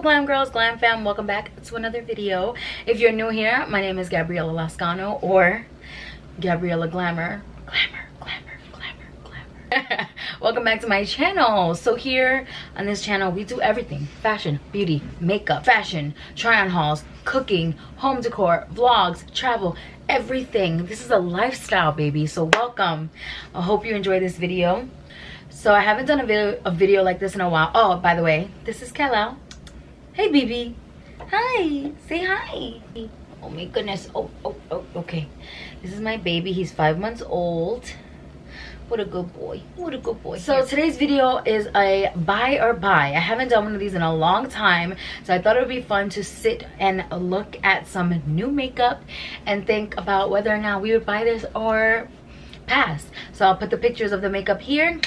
Glam Girls, Glam Fam, welcome back to another video. If you're new here, my name is Gabriellaglamour or Gabriellaglamour. Glamour. Welcome back to my channel. So here on this channel, we do everything: fashion, beauty, makeup, fashion, try-on hauls, cooking, home decor, vlogs, travel, everything. This is a lifestyle, baby. So welcome. I hope you enjoy this video. So I haven't done a video like this in a while. Oh, by the way, this is Kala. Hey, baby. Hi. Say hi. Oh my goodness. Oh, okay. This is my baby. He's 5 months old. What a good boy. What a good boy. So today's video is a buy or buy. I haven't done one of these in a long time, so I thought it would be fun to sit and look at some new makeup and think about whether or not we would buy this or pass. So I'll put the pictures of the makeup here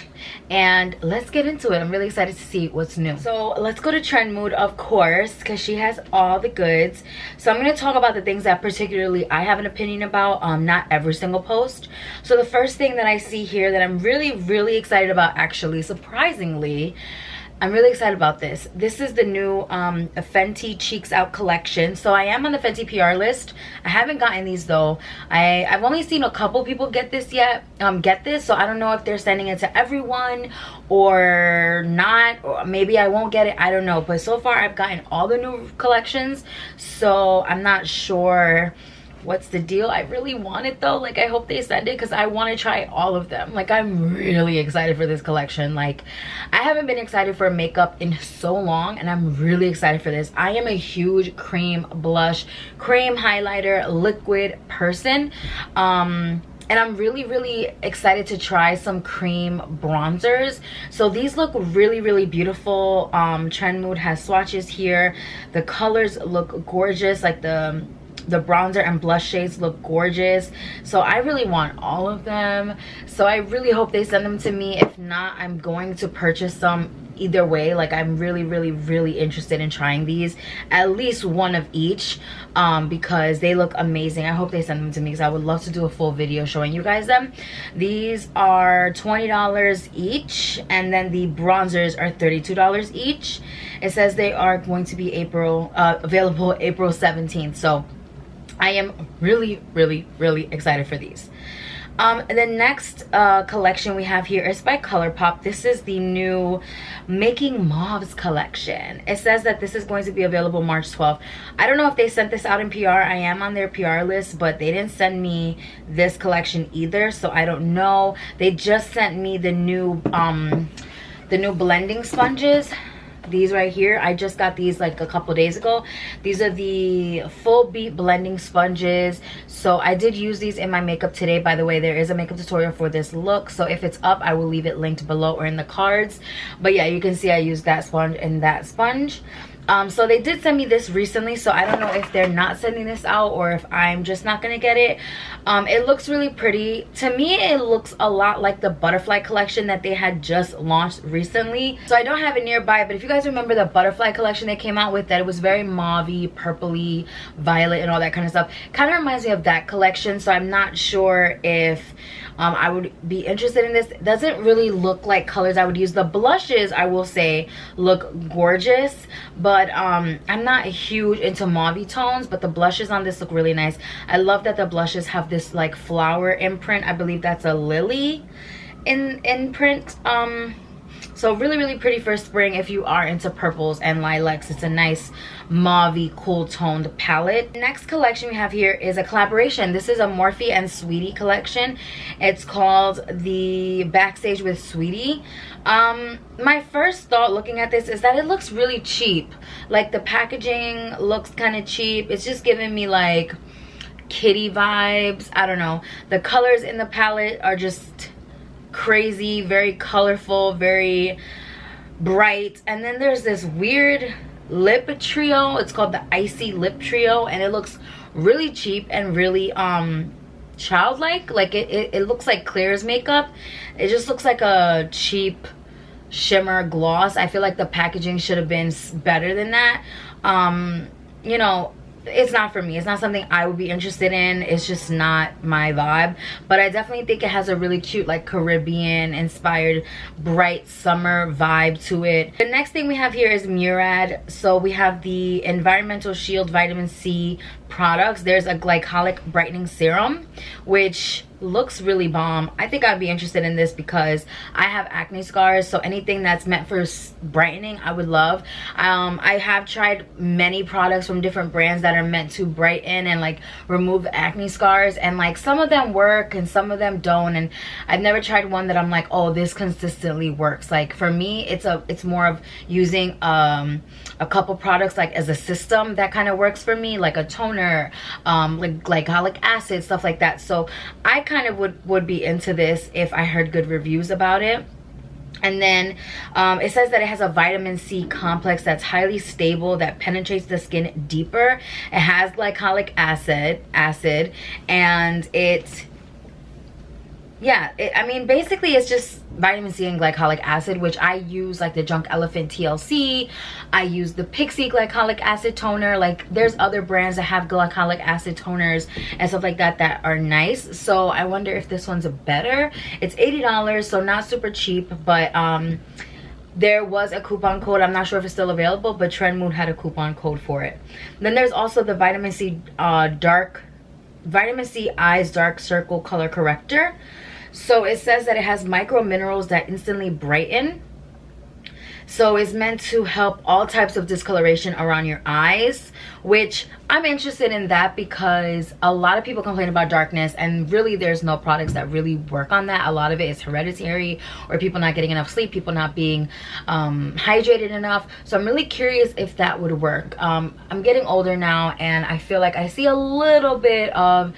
and let's get into it. I'm really excited to see what's new. So let's go to Trend Mood, of course, because she has all the goods. So I'm going to talk about the things that particularly I have an opinion about, not every single post. So the first thing that I see here that I'm really excited about, actually, surprisingly, I'm really excited about this. This is the new Fenty Cheeks Out collection. So I am on the Fenty PR list. I haven't gotten these though. I've only seen a couple people get this yet. So I don't know if they're sending it to everyone or not, or maybe I won't get it. I don't know. But so far I've gotten all the new collections, so I'm not sure what's the deal. I really want it though. Like, I hope they send it because I want to try all of them. Like, I'm really excited for this collection. Like, I haven't been excited for makeup in so long, and I'm really excited for this. I am a huge cream blush, cream highlighter, liquid person. And I'm really excited to try some cream bronzers. So these look really beautiful. Trend Mood has swatches here. The colors look gorgeous. Like the bronzer and blush shades look gorgeous. So I really want all of them. So I really hope they send them to me. If not, I'm going to purchase some either way. Like, I'm really interested in trying these, at least one of each, because they look amazing. I hope they send them to me because I would love to do a full video showing you guys them. These are $20 each, and then the bronzers are $32 each. It says they are going to be available April 17th. So I am really excited for these. The next collection we have here is by Colourpop. This is the new Making Mauves collection. It says that this is going to be available March 12th. I don't know if they sent this out in PR. I am on their PR list, but they didn't send me this collection either, so I don't know. They just sent me the new blending sponges. These right here, I just got these like a couple days ago. These are the full beat blending sponges. So I did use these in my makeup today. By the way, there is a makeup tutorial for this look, so if it's up, I will leave it linked below or in the cards. But yeah, you can see I used that sponge and that sponge. So they did send me this recently, so I don't know if they're not sending this out or if I'm just not gonna get it. It looks really pretty. To me, it looks a lot like the butterfly collection that they had just launched recently. So I don't have it nearby, but if you guys remember the butterfly collection they came out with, that it was very mauve-y, purpley, violet, and all that kind of stuff, kind of reminds me of that collection. So I'm not sure if I would be interested in this. It doesn't really look like colors I would use. The blushes, I will say, look gorgeous, but I'm not huge into mauve tones, but the blushes on this look really nice. I love that the blushes have this like flower imprint. I believe that's a lily imprint. So really pretty for spring if you are into purples and lilacs. It's a nice mauve-y, cool toned palette. Next collection we have here is a collaboration. This is a Morphe and Sweetie collection. It's called the Backstage with Sweetie. My first thought looking at this is that it looks really cheap. Like, the packaging looks kind of cheap. It's just giving me like kitty vibes. I don't know. The colors in the palette are just crazy, very colorful, very bright. And then there's this weird lip trio. It's called the Icy Lip Trio, and it looks really cheap and really childlike. Like, it looks like Claire's makeup. It just looks like a cheap shimmer gloss. I feel like the packaging should have been better than that. You know, it's not for me. It's not something I would be interested in. It's just not my vibe. But I definitely think it has a really cute, like, Caribbean inspired bright summer vibe to it. The next thing we have here is Murad. So we have the Environmental Shield Vitamin C products. There's a glycolic brightening serum, which looks really bomb. I think I'd be interested in this because I have acne scars, so anything that's meant for brightening I would love. I have tried many products from different brands that are meant to brighten and like remove acne scars, and like some of them work and some of them don't, and I've never tried one that I'm like, oh, this consistently works. Like for me, it's more of using a couple products like as a system that kind of works for me, like a toner, like glycolic acid, stuff like that. So I kind of would be into this if I heard good reviews about it. And then it says that it has a vitamin C complex that's highly stable, that penetrates the skin deeper. It has glycolic acid, and I mean, basically it's just vitamin C and glycolic acid, which I use, like the Junk Elephant TLC. I use the Pixie glycolic acid toner. Like there's other brands that have glycolic acid toners and stuff like that that are nice. So I wonder if this one's better. It's $80, so not super cheap, but there was a coupon code. I'm not sure if it's still available, but Trend Mood had a coupon code for it. Then there's also the Vitamin C Eyes Dark Circle Color Corrector. So it says that it has micro minerals that instantly brighten. So it's meant to help all types of discoloration around your eyes, which I'm interested in that because a lot of people complain about darkness, and really there's no products that really work on that. A lot of it is hereditary, or people not getting enough sleep, people not being hydrated enough. So I'm really curious if that would work. I'm getting older now, and I feel like I see a little bit of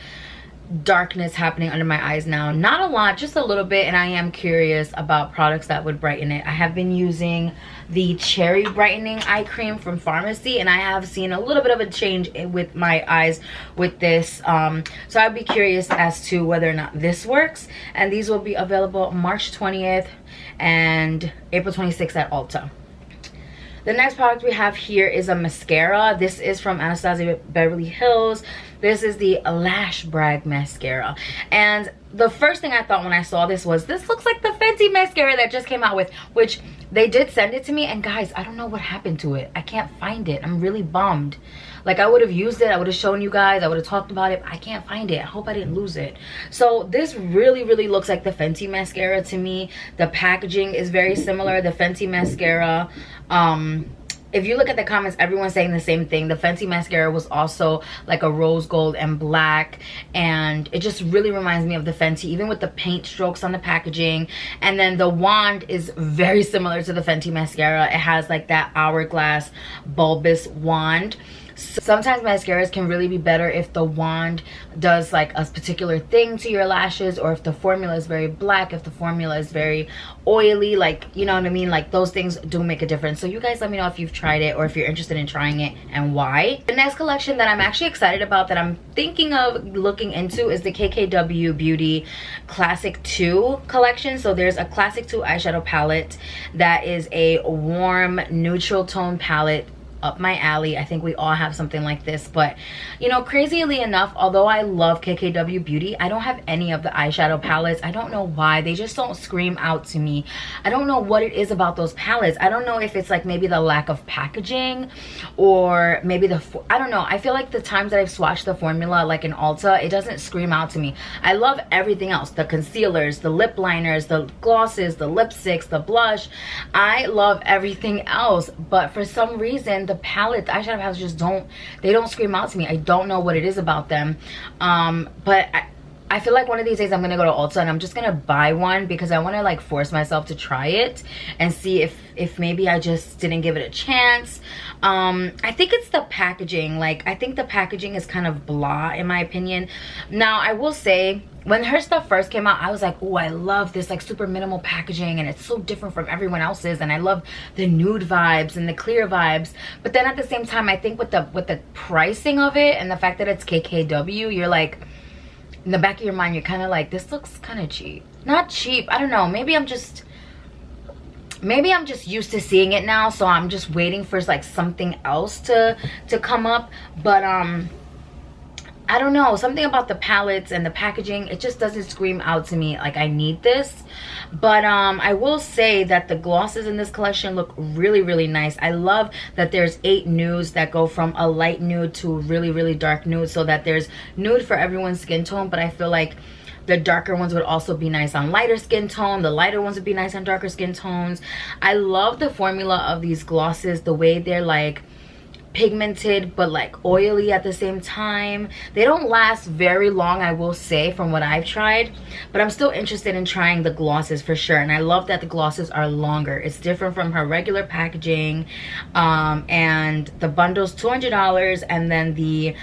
darkness happening under my eyes now. Not a lot, just a little bit, and I am curious about products that would brighten it. I have been using the Cherry Brightening Eye Cream from Pharmacy, and I have seen a little bit of a change with my eyes with this. So I'd be curious as to whether or not this works. And these will be available March 20th and April 26th at Ulta. The next product we have here is a mascara. This is from Anastasia Beverly Hills. This is the Lash Brag mascara. And the first thing I thought when I saw this was, this looks like the Fenty mascara that just came out with, which they did send it to me, and guys, I don't know what happened to it. I can't find it. I'm really bummed. Like, I would have used it, I would have shown you guys, I would have talked about it. I can't find it. I hope I didn't lose it. So this really looks like the Fenty mascara to me. The packaging is very similar. The Fenty mascara, if you look at the comments, everyone's saying the same thing. The Fenty mascara was also like a rose gold and black, and it just really reminds me of the Fenty, even with the paint strokes on the packaging. And then the wand is very similar to the Fenty mascara. It has like that hourglass bulbous wand. Sometimes mascaras can really be better if the wand does like a particular thing to your lashes, or if the formula is very black, if the formula is very oily, like, you know what I mean? Like, those things do make a difference. So you guys let me know if you've tried it or if you're interested in trying it and why. The next collection that I'm actually excited about, that I'm thinking of looking into, is the KKW Beauty Classic 2 collection. So there's a Classic 2 eyeshadow palette that is a warm neutral tone palette, up my alley. I think we all have something like this. But you know, crazily enough, although I love KKW Beauty, I don't have any of the eyeshadow palettes. I don't know why. They just don't scream out to me. I don't know what it is about those palettes. I don't know if it's like maybe the lack of packaging, or maybe I don't know. I feel like the times that I've swatched the formula, like in Ulta, it doesn't scream out to me. I love everything else, the concealers, the lip liners, the glosses, the lipsticks, the blush. I love everything else, but for some reason the palette, the eyeshadow palettes just don't scream out to me. I don't know what it is about them. But I feel like one of these days I'm gonna go to Ulta and I'm just gonna buy one, because I want to like force myself to try it and see if maybe I just didn't give it a chance. I think it's the packaging. Like, I think the packaging is kind of blah in my opinion. Now I will say, when her stuff first came out, I was like, oh, I love this like super minimal packaging, and it's so different from everyone else's, and I love the nude vibes and the clear vibes. But then at the same time, I think with the pricing of it and the fact that it's KKW, you're like, in the back of your mind, you're kind of like, this looks kind of cheap. Not cheap, I don't know, maybe I'm just maybe I'm just used to seeing it now, so I'm just waiting for like something else to come up. But I don't know, something about the palettes and the packaging, it just doesn't scream out to me like I need this. But I will say that the glosses in this collection look really, really nice. I love that there's 8 nudes that go from a light nude to a really, really dark nude, so that there's nude for everyone's skin tone. But I feel like the darker ones would also be nice on lighter skin tone. The lighter ones would be nice on darker skin tones. I love the formula of these glosses, the way they're like pigmented but like oily at the same time. They don't last very long, I will say, from what I've tried, but I'm still interested in trying the glosses for sure. And I love that the glosses are longer. It's different from her regular packaging. And the bundle's $200, and then the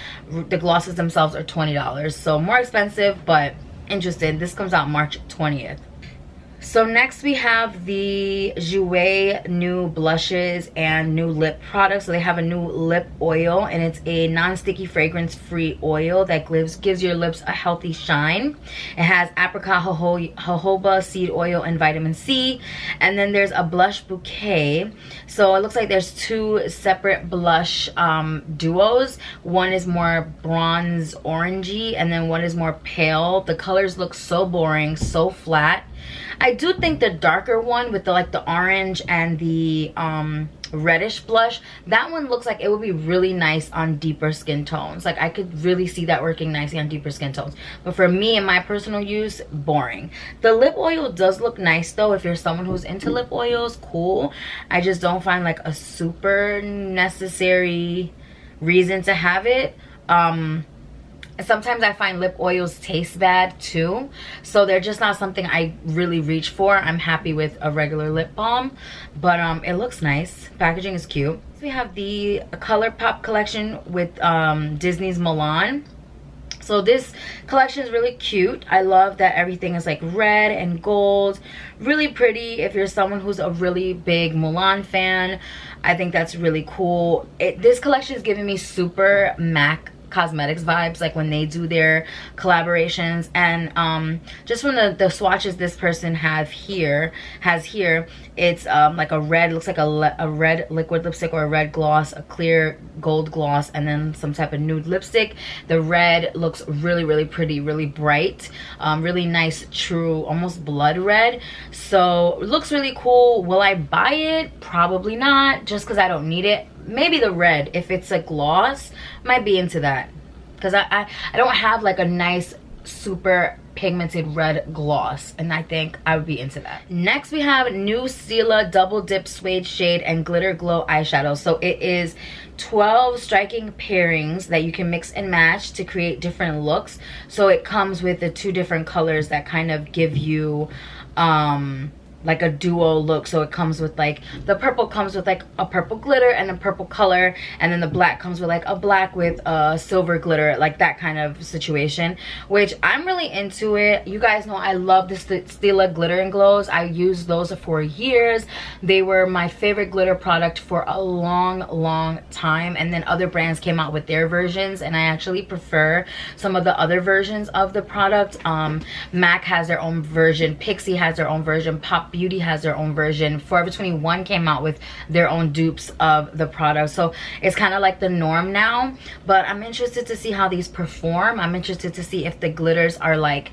glosses themselves are $20, so more expensive, but interested. This comes out March 20th. So next we have the Jouer new blushes and new lip products. So they have a new lip oil, and it's a non-sticky fragrance-free oil that gives your lips a healthy shine. It has apricot jojoba seed oil and vitamin C. And then there's a blush bouquet. So it looks like there's 2 separate blush duos. One is more bronze orangey, and then one is more pale. The colors look so boring, so flat. I do think the darker one with the like the orange and the reddish blush, that one looks like it would be really nice on deeper skin tones. Like I could really see that working nicely on deeper skin tones. But for me and my personal use, boring. The lip oil does look nice though. If you're someone who's into lip oils, cool. I just don't find like a super necessary reason to have it. Sometimes I find lip oils taste bad too, so they're just not something I really reach for. I'm happy with a regular lip balm, but it looks nice. Packaging is cute. So we have the Colourpop collection with Disney's Mulan. So this collection is really cute. I love that everything is like red and gold, really pretty. If you're someone who's a really big Mulan fan, I think that's really cool. This collection is giving me super MAC Cosmetics vibes, like when they do their collaborations. And just from the swatches this person has here, it's like a red, looks like a red liquid lipstick or a red gloss, a clear gold gloss, and then some type of nude lipstick. The red looks really, really pretty, really bright, really nice, true, almost blood red. So it looks really cool. Will I buy it? Probably not, just because I don't need it. Maybe the red, if it's a gloss, might be into that, because I don't have like a nice super pigmented red gloss, and I think I would be into that. Next we have new Stila double dip suede shade and glitter glow eyeshadow. So it is 12 striking pairings that you can mix and match to create different looks. So it comes with the 2 different colors that kind of give you like a duo look. So it comes with like, the purple comes with like a purple glitter and a purple color, and then the black comes with like a black with a silver glitter, like that kind of situation, which I'm really into it. You guys know I love the Stila glitter and glows. I used those for years. They were my favorite glitter product for a long time, and then other brands came out with their versions, and I actually prefer some of the other versions of the product. MAC has their own version, Pixie has their own version, Pop Beauty has their own version, Forever 21 came out with their own dupes of the product. So it's kind of like the norm now, but I'm interested to see how these perform. I'm interested to see if the glitters are like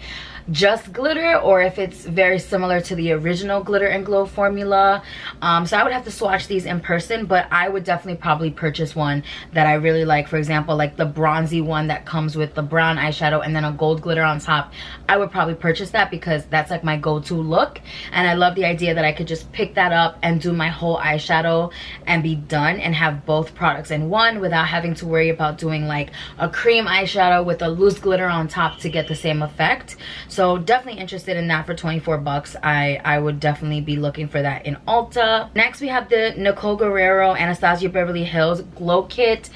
just glitter or if it's very similar to the original glitter and glow formula. So I would have to swatch these in person, but I would definitely probably purchase one that I really like. For example, like the bronzy one that comes with the brown eyeshadow and then a gold glitter on top. I would probably purchase that because that's like my go-to look, and I love the idea that I could just pick that up and do my whole eyeshadow and be done and have both products in one without having to worry about doing like a cream eyeshadow with a loose glitter on top to get the same effect. So definitely interested in that for 24 bucks. I would definitely be looking for that in Ulta. Next we have the Nicole Guerrero Anastasia Beverly Hills Glow Kit.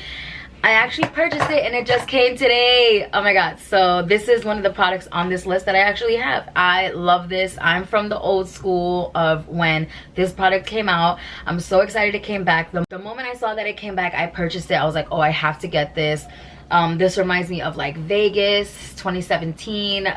I actually purchased it and it just came today. Oh my god. So this is one of the products on this list that I actually have. I love this. I'm from the old school of when this product came out. I'm so excited it came back. The moment I saw that it came back, I purchased it. I was like, oh, I have to get this. This reminds me of like Vegas 2017.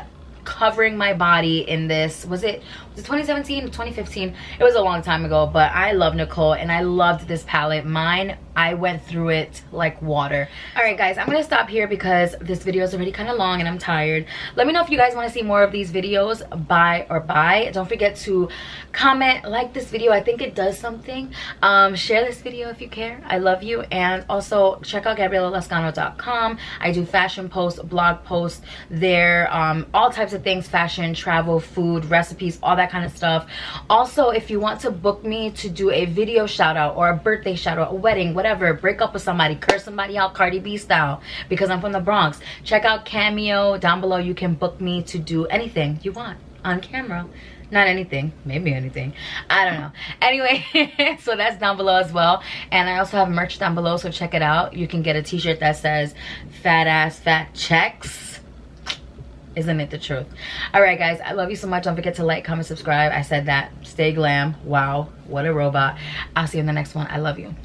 covering my body in this, was it 2017 or 2015? It was a long time ago, but I love Nicole and I loved this palette. Mine, I went through it like water. All right guys, I'm gonna stop here because this video is already kind of long and I'm tired. Let me know if you guys want to see more of these videos. Buy or buy. Don't forget to comment, like this video. I think it does something. Share this video if you care. I love you. And also check out Gabriellaglamour.com. I do fashion posts, blog posts there, all types of things, fashion, travel, food, recipes, all that kind of stuff. Also, if you want to book me to do a video shout out or a birthday shout out, a wedding, whatever, break up with somebody, curse somebody out Cardi B style because I'm from the Bronx, check out Cameo down below. You can book me to do anything you want on camera. Not anything, maybe anything, I don't know. Anyway, so that's down below as well. And I also have merch down below, so check it out. You can get a t-shirt that says fat ass fat checks. Isn't it the truth? All right guys, I love you so much. Don't forget to like, comment, subscribe. I said that. Stay glam. Wow, what a robot. I'll see you in the next one. I love you.